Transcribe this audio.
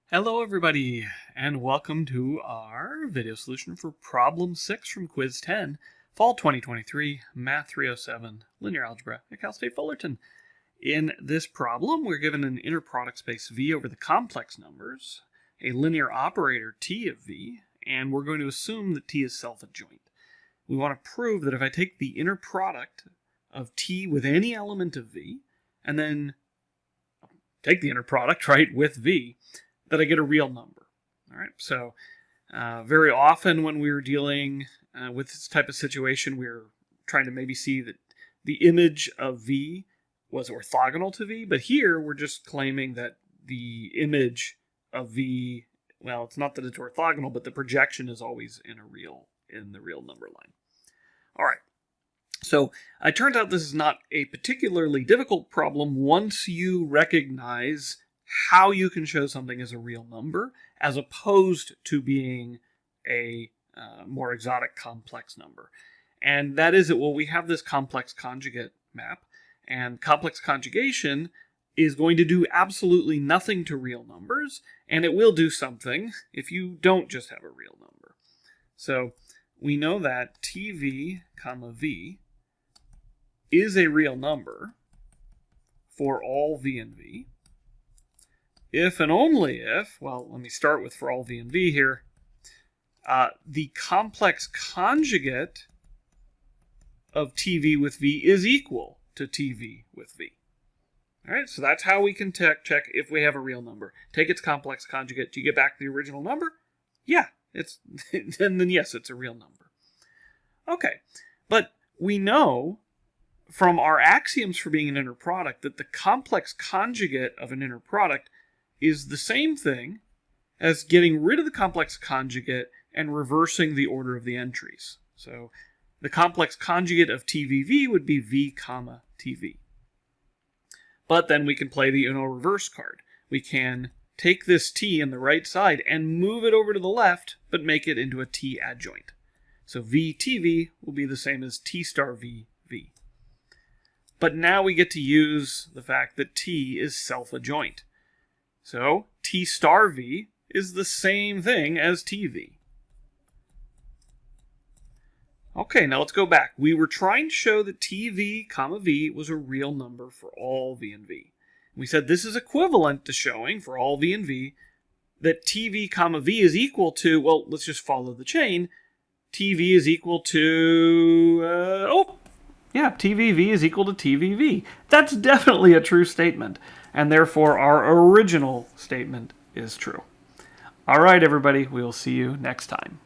Hello everybody, and welcome to our video solution for Problem 6 from Quiz 10, Fall 2023, Math 307, Linear Algebra at Cal State Fullerton. In this problem, we're given an inner product space V over the complex numbers, a linear operator T of V, and we're going to assume that T is self-adjoint. We want to prove that if I take the inner product of T with any element of V, and then take the inner product, right, with V, that I get a real number. All right, so very often when we were dealing with this type of situation, we were trying to maybe see that the image of V was orthogonal to V, but here we're just claiming that the image of V, well, it's not that it's orthogonal, but the projection is always in the real number line. All right. So it turns out this is not a particularly difficult problem once you recognize how you can show something as a real number as opposed to being a more exotic complex number. And that is that, well, we have this complex conjugate map, and complex conjugation is going to do absolutely nothing to real numbers, and it will do something if you don't just have a real number. So we know that TV, V is a real number for all V and V. If and only if, well, let me start with for all V and V here, the complex conjugate of TV with V is equal to TV with V. All right, so that's how we can check if we have a real number. Take its complex conjugate. Do you get back the original number? Yeah, then yes, it's a real number. Okay, but we know from our axioms for being an inner product that the complex conjugate of an inner product is the same thing as getting rid of the complex conjugate and reversing the order of the entries. So the complex conjugate of TVV would be V, TV. But then we can play the Uno reverse card. We can take this T in the right side and move it over to the left, but make it into a T adjoint. So VTV will be the same as T star VV. But now we get to use the fact that T is self-adjoint. So T star V is the same thing as TV. Okay, now let's go back. We were trying to show that TV, V was a real number for all V and V. We said this is equivalent to showing for all V and V that TV, V is equal to, well, let's just follow the chain. TV is equal to, TVV is equal to TVV. That's definitely a true statement, and therefore our original statement is true. All right, everybody, we will see you next time.